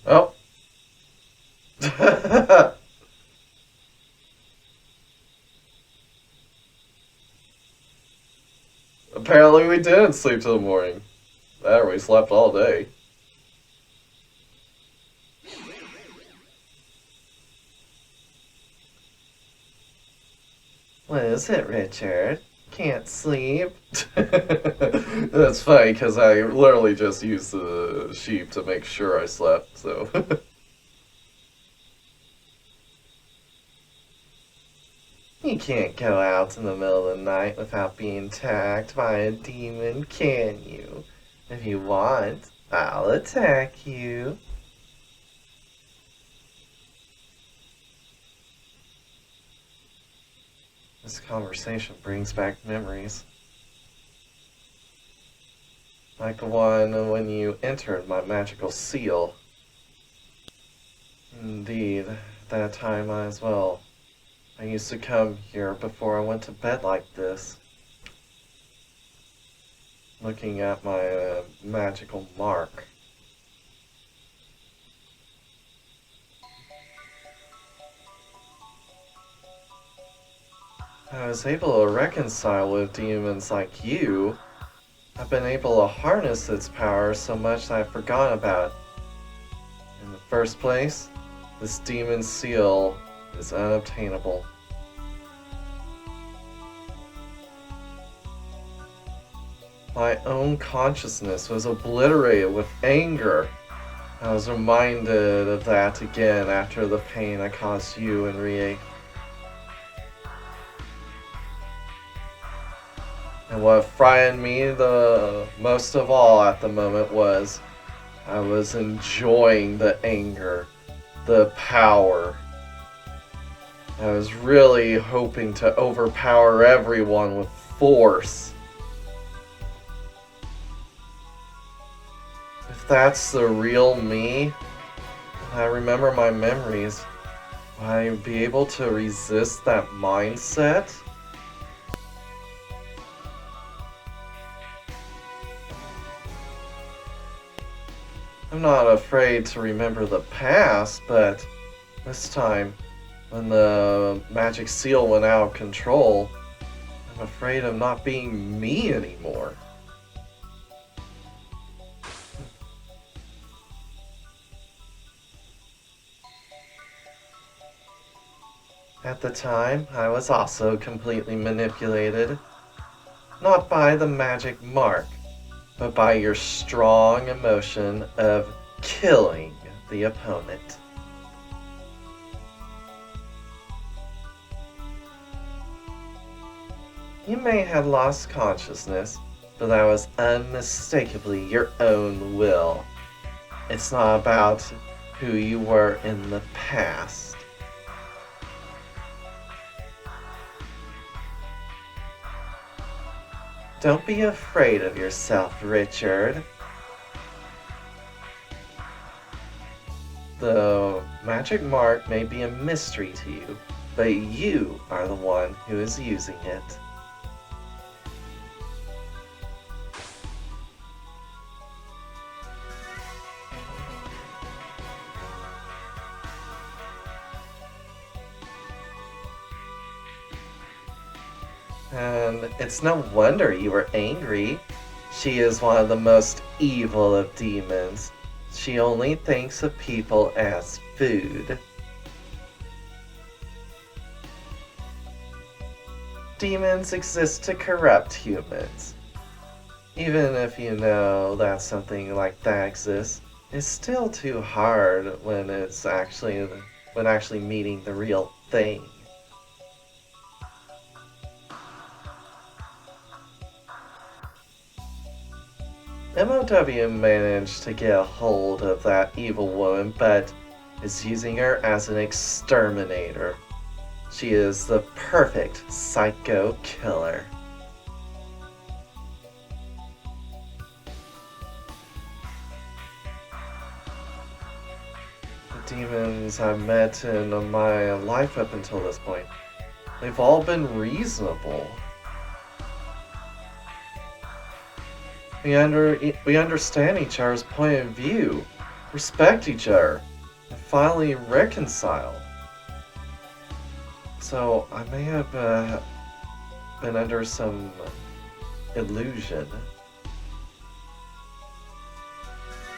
Oh. Apparently we didn't sleep till the morning. There, we slept all day. What is it, Richard? Can't sleep? That's funny because I literally just used the sheep to make sure I slept, so. You can't go out in the middle of the night without being attacked by a demon, can you? If you want, I'll attack you. This conversation brings back memories. Like the one when you entered my magical seal. Indeed, that time as well. I used to come here before I went to bed like this, looking at my magical mark. I was able to reconcile with demons like you. I've been able to harness its power so much that I forgot about it. In the first place, this demon seal is unobtainable. My own consciousness was obliterated with anger. I was reminded of that again after the pain I caused you and Rie. And what frightened me the most of all at the moment was I was enjoying the anger, the power. I was really hoping to overpower everyone with force. If that's the real me, and I remember my memories, will I be able to resist that mindset? I'm not afraid to remember the past, but this time, when the magic seal went out of control, I'm afraid of not being me anymore. At the time, I was also completely manipulated, not by the magic mark, but by your strong emotion of killing the opponent. You may have lost consciousness, but that was unmistakably your own will. It's not about who you were in the past. Don't be afraid of yourself, Richard. The magic mark may be a mystery to you, but you are the one who is using it. And it's no wonder you were angry. She is one of the most evil of demons. She only thinks of people as food. Demons exist to corrupt humans. Even if you know that something like that exists, it's still too hard when actually meeting the real thing. MOW managed to get a hold of that evil woman, but is using her as an exterminator. She is the perfect psycho killer. The demons I've met in my life up until this point, they've all been reasonable. We understand each other's point of view. respect each other, and finally reconcile. So I may have been under some illusion.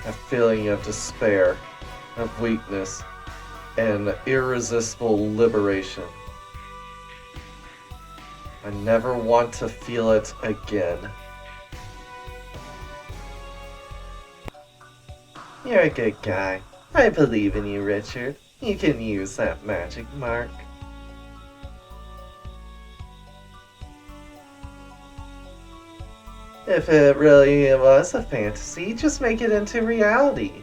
A feeling of despair, of weakness, and irresistible liberation. I never want to feel it again. You're a good guy. I believe in you, Richard. You can use that magic mark. If it really was a fantasy, just make it into reality.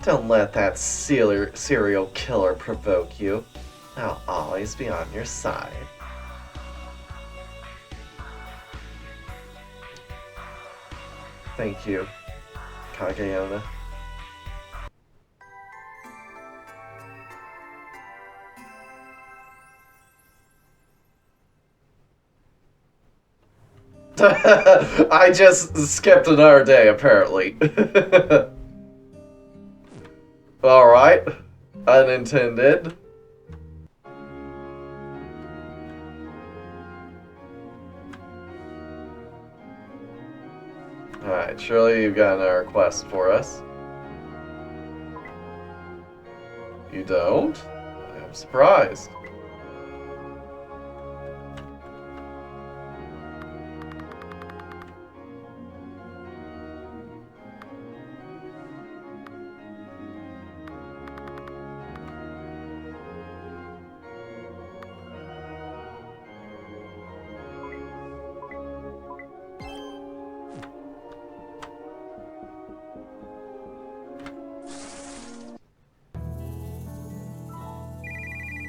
Don't let that serial killer provoke you. I'll always be on your side. Thank you, Kageona. I just skipped another day, apparently. Alright. Unintended. Alright, surely you've got a request for us. You don't? I'm surprised.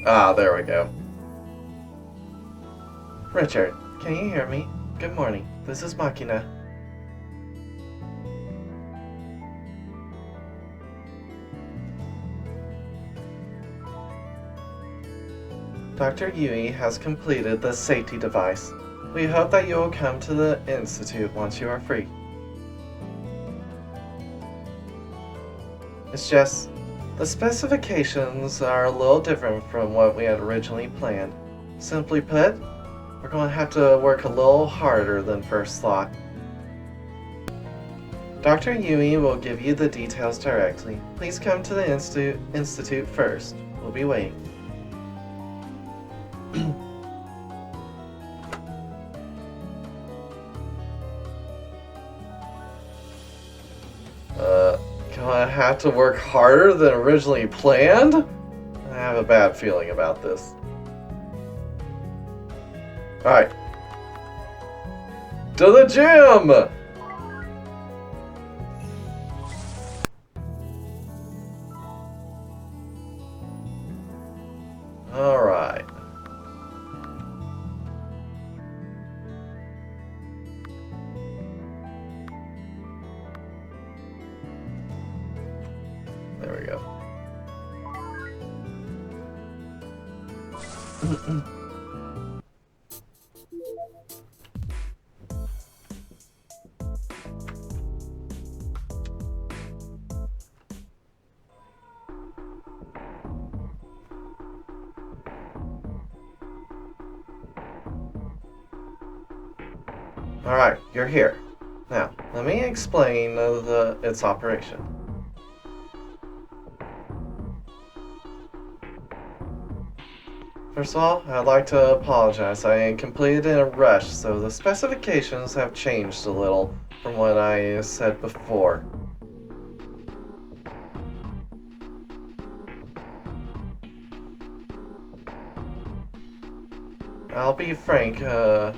Ah, there we go. Richard, can you hear me? Good morning. This is Machina. Dr. Yui has completed the safety device. We hope that you will come to the Institute once you are free. It's just, the specifications are a little different from what we had originally planned. Simply put, we're going to have to work a little harder than first thought. Dr. Yui will give you the details directly. Please come to the Institute first. We'll be waiting. Gonna have to work harder than originally planned? I have a bad feeling about this. Alright. To the gym! Alright. There we go. Alright, you're here. Now, let me explain its operation. First of all, I'd like to apologize. I completed in a rush, so the specifications have changed a little from what I said before. I'll be frank, I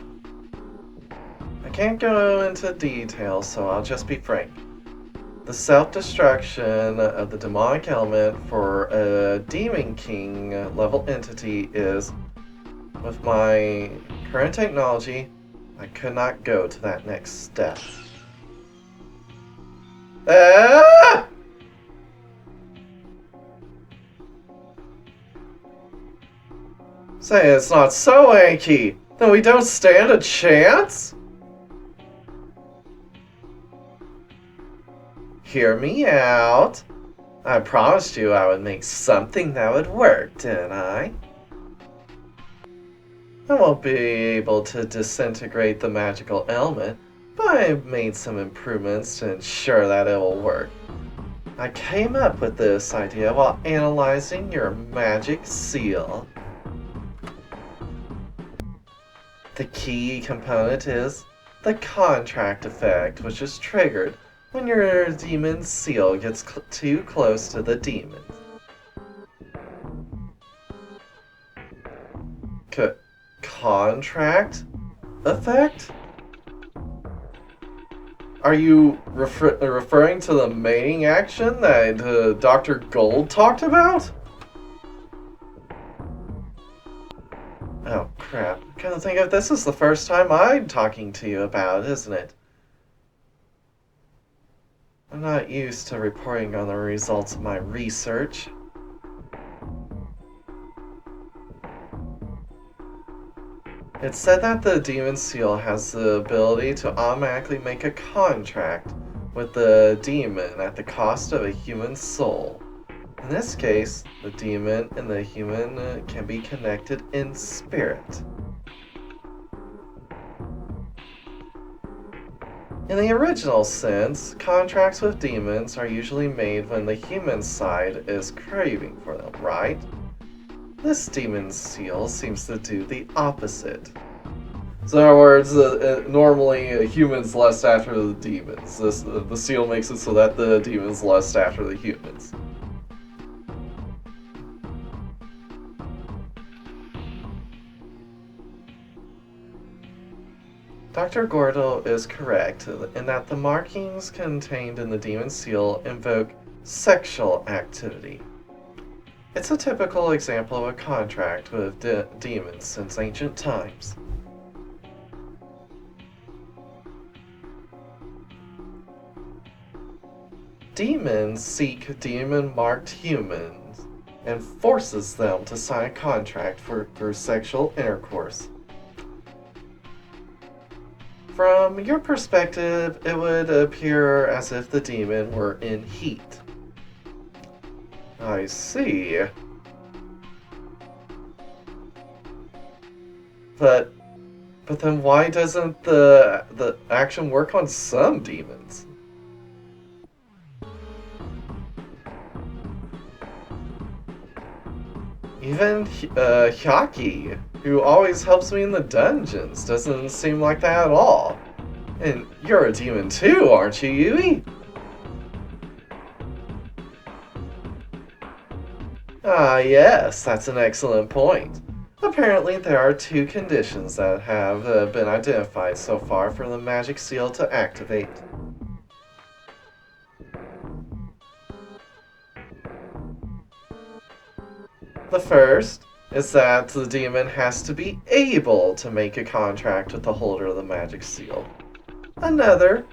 can't go into details, so I'll just be frank. The self-destruction of the demonic element for a Demon King level entity is, with my current technology, I could not go to that next step. Ah! Say it's not so, Anki. Then we don't stand a chance? Hear me out. I promised you I would make something that would work, didn't I? I won't be able to disintegrate the magical element, but I've made some improvements to ensure that it will work. I came up with this idea while analyzing your magic seal. The key component is the contract effect, which is triggered when your demon seal gets too close to the demon. Contract effect? Are you referring to the mating action that Dr. Gold talked about? Oh crap, I kinda think if this is the first time I'm talking to you about, isn't it? I'm not used to reporting on the results of my research. It's said that the Demon Seal has the ability to automatically make a contract with the demon at the cost of a human soul. In this case, the demon and the human can be connected in spirit. In the original sense, contracts with demons are usually made when the human side is craving for them, right? This demon seal seems to do the opposite. So in other words, normally humans lust after the demons. The seal makes it so that the demons lust after the humans. Dr. Gordo is correct in that the markings contained in the demon seal invoke sexual activity. It's a typical example of a contract with demons since ancient times. Demons seek demon-marked humans and forces them to sign a contract through sexual intercourse. From your perspective, it would appear as if the demon were in heat. I see. But then why doesn't the action work on some demons? Even Hyaki, who always helps me in the dungeons, doesn't seem like that at all. And you're a demon too, aren't you, Yui? Ah, yes, that's an excellent point. Apparently, there are two conditions that have been identified so far for the magic seal to activate. The first is that the demon has to be able to make a contract with the holder of the magic seal. Another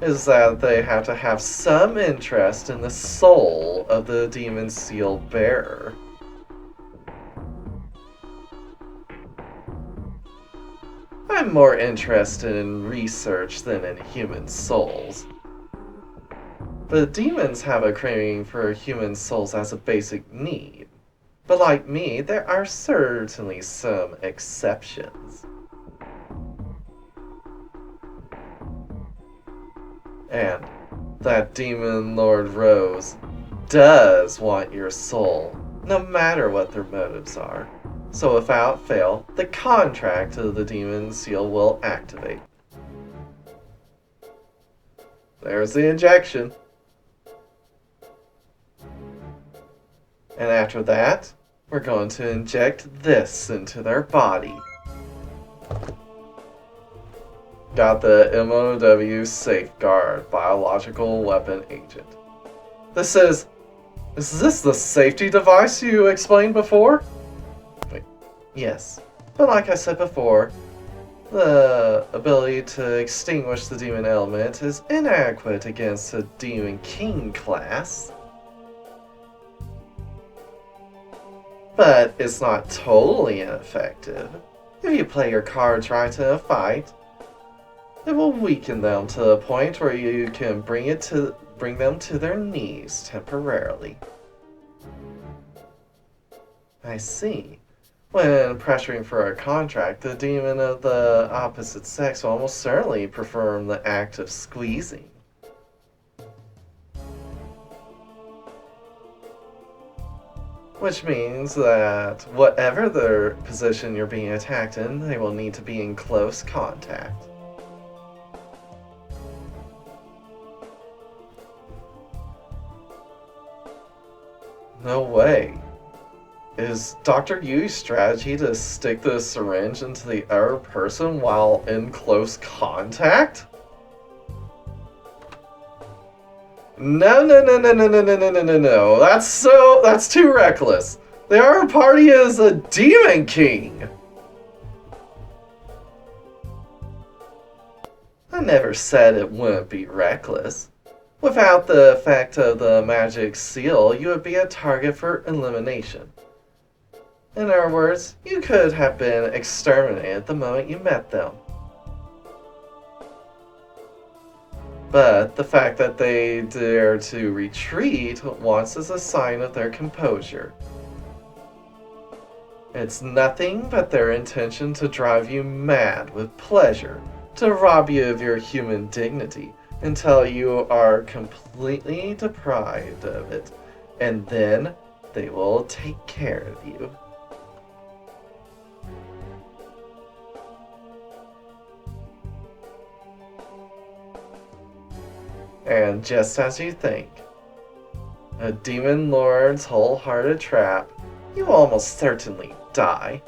is that they have to have some interest in the soul of the demon seal bearer. I'm more interested in research than in human souls. But demons have a craving for human souls as a basic need. But like me, there are certainly some exceptions. And that demon Lord Rose does want your soul, no matter what their motives are. So without fail, the contract of the demon seal will activate. There's the injection. And after that, we're going to inject this into their body. Got the MOW Safeguard Biological Weapon Agent. Is this the safety device you explained before? Wait, yes. But like I said before, the ability to extinguish the demon element is inadequate against a Demon King class. But it's not totally ineffective. If you play your cards right in a fight, It will weaken them to the point where you can bring them to their knees temporarily. I see. When pressuring for a contract, the demon of the opposite sex will almost certainly perform the act of squeezing. Which means that whatever their position you're being attacked in, they will need to be in close contact. No way. Is Dr. Yu's strategy to stick the syringe into the other person while in close contact? No, no, no, no, no, no, no, no, no, no, no. That's too reckless. The other party is a demon king. I never said it wouldn't be reckless. Without the effect of the magic seal, you would be a target for elimination. In other words, you could have been exterminated the moment you met them. But the fact that they dare to retreat once is a sign of their composure. It's nothing but their intention to drive you mad with pleasure, to rob you of your human dignity until you are completely deprived of it, and then they will take care of you. And just as you think, a demon lord's wholehearted trap, you almost certainly die.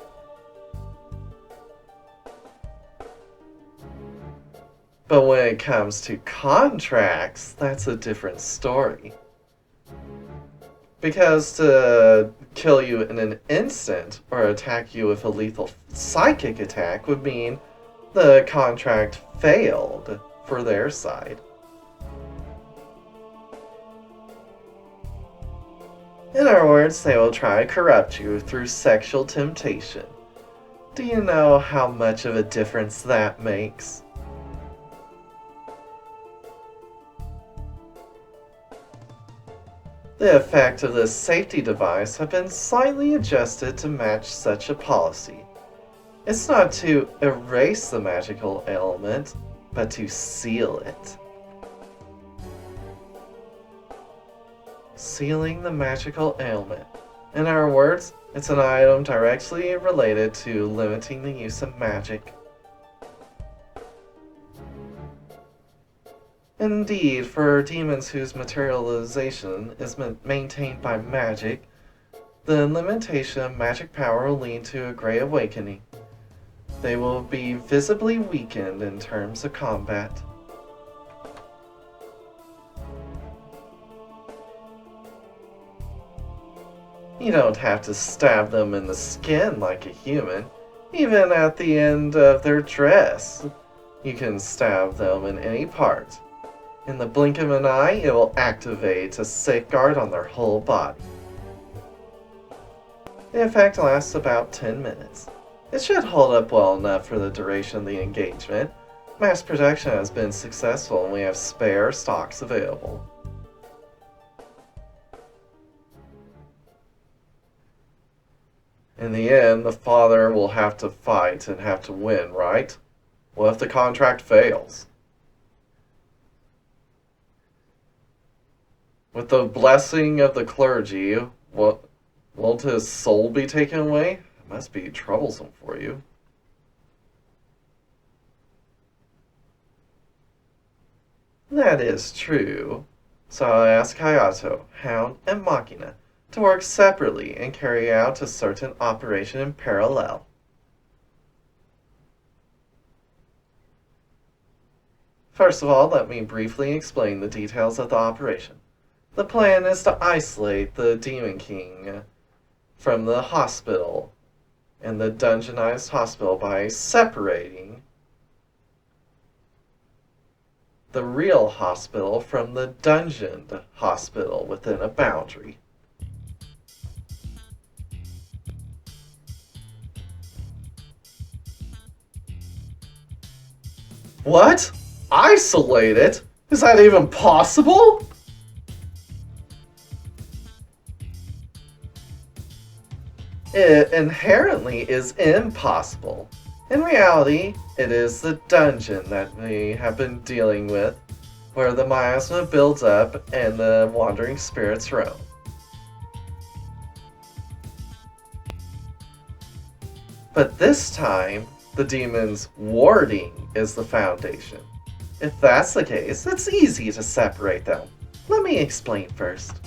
But when it comes to contracts, that's a different story. Because to kill you in an instant or attack you with a lethal psychic attack would mean the contract failed for their side. In other words, they will try to corrupt you through sexual temptation. Do you know how much of a difference that makes? The effect of this safety device have been slightly adjusted to match such a policy. It's not to erase the magical element, but to seal it. Sealing the magical ailment. In other words, it's an item directly related to limiting the use of magic. Indeed, for demons whose materialization is maintained by magic, the limitation of magic power will lead to a great awakening. They will be visibly weakened in terms of combat. You don't have to stab them in the skin like a human, even at the end of their dress. You can stab them in any part. In the blink of an eye, it will activate a safeguard on their whole body. The effect lasts about 10 minutes. It should hold up well enough for the duration of the engagement. Mass production has been successful and we have spare stocks available. In the end, the father will have to fight and have to win, right? What if the contract fails? With the blessing of the clergy, won't his soul be taken away? It must be troublesome for you. That is true. So I'll ask Hayato, Hound, and Machina to work separately and carry out a certain operation in parallel. First of all, let me briefly explain the details of the operation. The plan is to isolate the Demon King from the hospital and the dungeonized hospital by separating the real hospital from the dungeoned hospital within a boundary. What? Isolated? Is that even possible? It inherently is impossible. In reality, it is the dungeon that we have been dealing with, where the miasma builds up and the wandering spirits roam. But this time, the demon's warding is the foundation. If that's the case, it's easy to separate them. Let me explain first.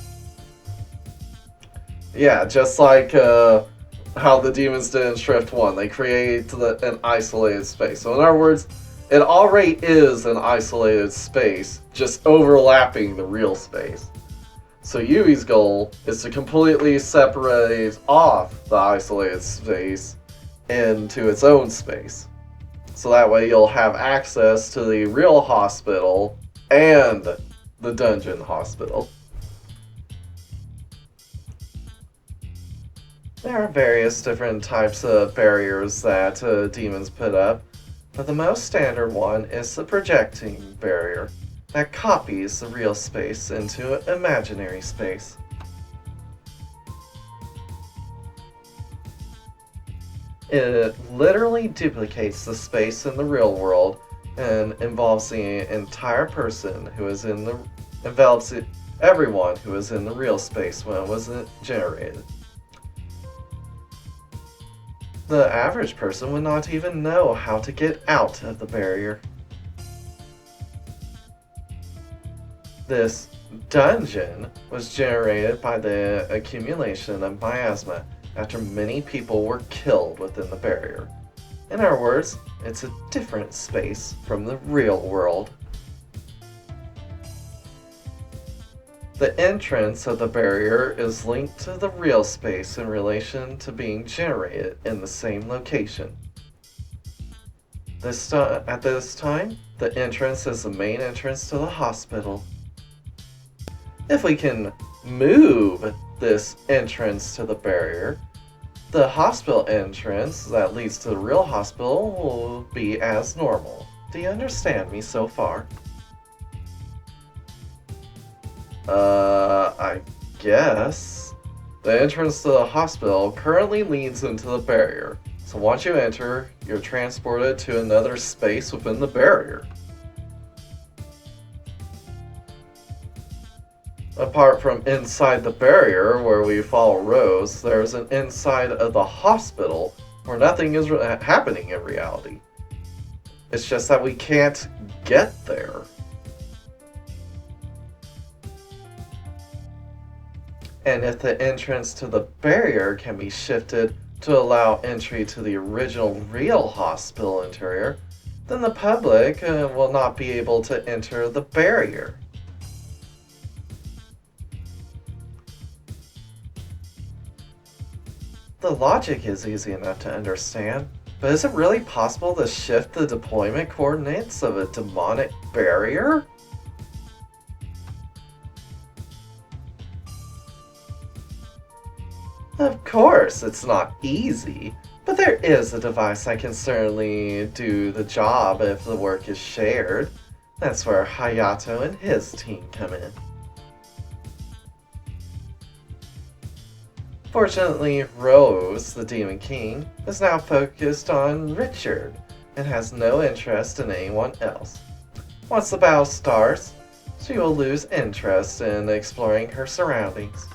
Yeah, just like how the demons did in Shrift 1. They create an isolated space. So in other words, it already is an isolated space, just overlapping the real space. So Yui's goal is to completely separate off the isolated space into its own space. So that way you'll have access to the real hospital and the dungeon hospital. There are various different types of barriers that demons put up, but the most standard one is the projecting barrier that copies the real space into imaginary space. It literally duplicates the space in the real world and involves the entire person who is in the envelops everyone who is in the real space when it was generated. The average person would not even know how to get out of the barrier. This dungeon was generated by the accumulation of miasma after many people were killed within the barrier. In other words, it's a different space from the real world. The entrance of the barrier is linked to the real space in relation to being generated in the same location. At this time, the entrance is the main entrance to the hospital. If we can move this entrance to the barrier, the hospital entrance that leads to the real hospital will be as normal. Do you understand me so far? I guess. The entrance to the hospital currently leads into the barrier, so once you enter, you're transported to another space within the barrier. Apart from inside the barrier, where we follow rows, there's an inside of the hospital where nothing is happening in reality. It's just that we can't get there. And if the entrance to the barrier can be shifted to allow entry to the original real hospital interior, then the public will not be able to enter the barrier. The logic is easy enough to understand, but is it really possible to shift the deployment coordinates of a demonic barrier? Of course, it's not easy, but there is a device that can certainly do the job if the work is shared. That's where Hayato and his team come in. Fortunately, Rose, the Demon King, is now focused on Richard and has no interest in anyone else. Once the battle starts, she will lose interest in exploring her surroundings.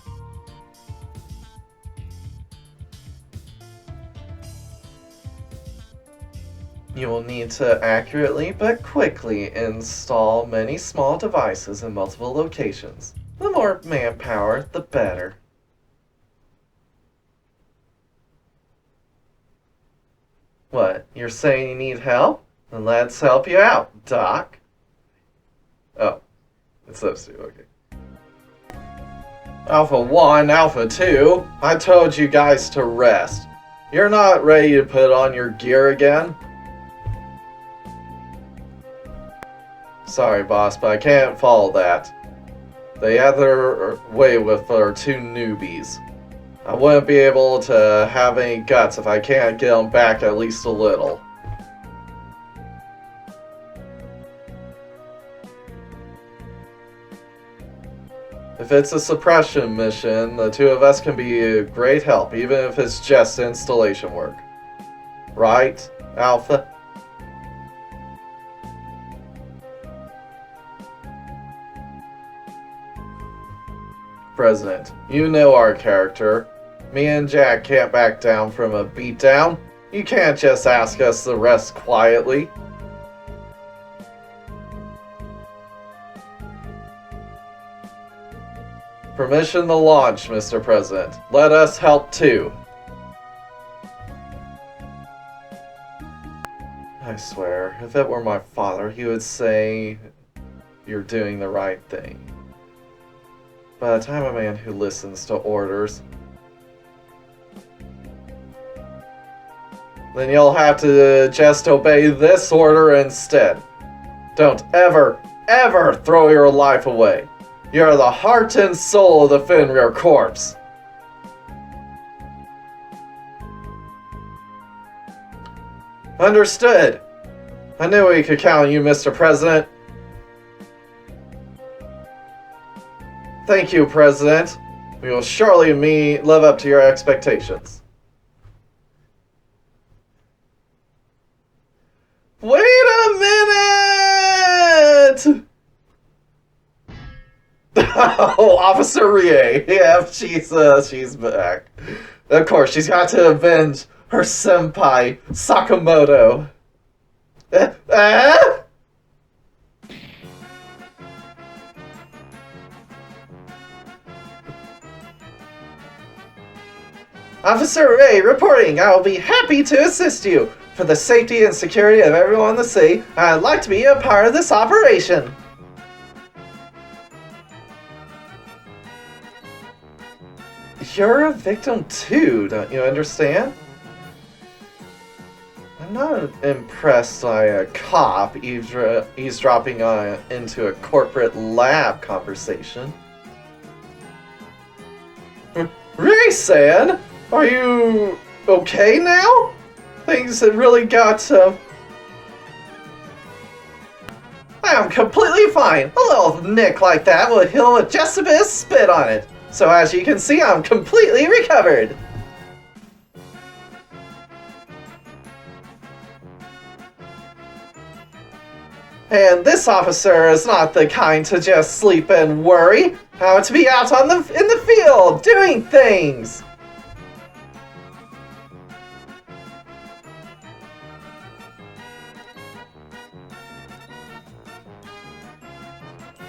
You will need to accurately but quickly install many small devices in multiple locations. The more manpower, the better. What, you're saying you need help? Then let's help you out, Doc. Oh, it's those two, okay. Alpha 1, Alpha 2, I told you guys to rest. You're not ready to put on your gear again? Sorry, boss, but I can't follow that. They had their way with our two newbies. I wouldn't be able to have any guts if I can't get them back at least a little. If it's a suppression mission, the two of us can be a great help, even if it's just installation work. Right, Alpha? President, you know our character. Me and Jack can't back down from a beatdown. You can't just ask us to rest quietly. Permission to launch, Mr. President. Let us help too. I swear, if it were my father, he would say, "You're doing the right thing." But I'm a man who listens to orders. Then you'll have to just obey this order instead. Don't ever, ever throw your life away. You're the heart and soul of the Fenrir Corps. Understood. I knew we could count on you, Mr. President. Thank you, President. We will surely live up to your expectations. Wait a minute! Oh, Officer Rie. Yeah, she's back. Of course, she's got to avenge her senpai, Sakamoto. Officer Ray reporting. I will be happy to assist you. For the safety and security of everyone in the city, I'd like to be a part of this operation. You're a victim too, don't you understand? I'm not impressed by a cop eavesdropping into a corporate lab conversation. Ray-san, are you okay now? Things have really got I am completely fine. A little nick like that will heal with just a bit of spit on it. So as you can see, I'm completely recovered. And this officer is not the kind to just sleep and worry. I want to be out in the field, doing things.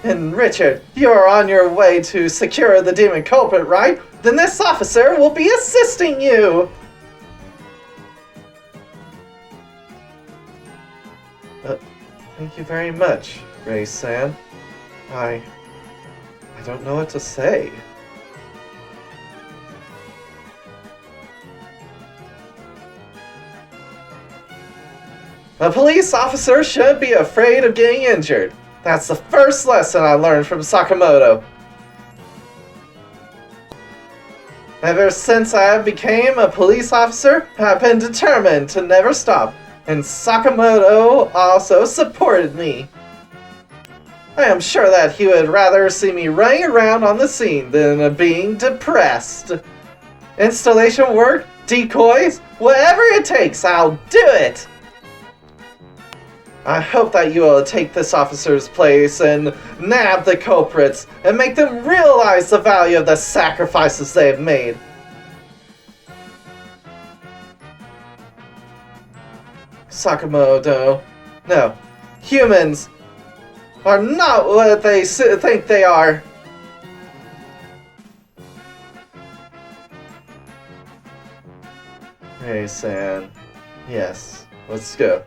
And Richard, you're on your way to secure the demon culprit, right? Then this officer will be assisting you! Thank you very much, Ray-san. I don't know what to say. A police officer shouldn't be afraid of getting injured. That's the first lesson I learned from Sakamoto. Ever since I became a police officer, I've been determined to never stop, and Sakamoto also supported me. I am sure that he would rather see me running around on the scene than being depressed. Installation work, decoys, whatever it takes, I'll do it! I hope that you will take this officer's place and nab the culprits and make them realize the value of the sacrifices they have made. Sakamoto, no, humans are not what they think they are. Hey, San. Yes, let's go.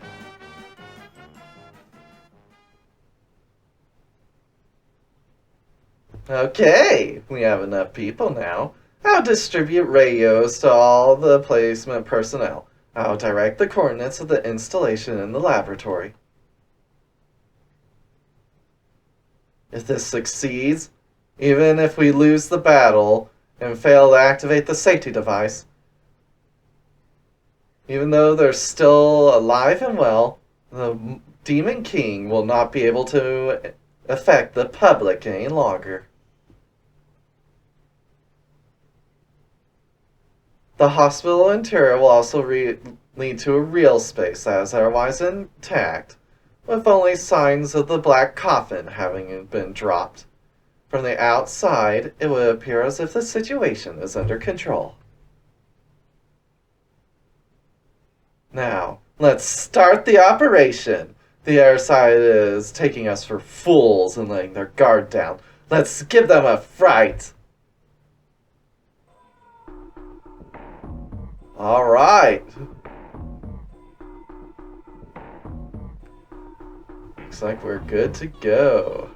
Okay, we have enough people now. I'll distribute radios to all the placement personnel. I'll direct the coordinates of the installation in the laboratory. If this succeeds, even if we lose the battle and fail to activate the safety device, even though they're still alive and well, the Demon King will not be able to affect the public any longer. The hospital interior will also lead to a real space that is otherwise intact, with only signs of the black coffin having been dropped. From the outside, it would appear as if the situation is under control. Now, let's start the operation. The other side is taking us for fools and letting their guard down. Let's give them a fright. All right. Looks like we're good to go.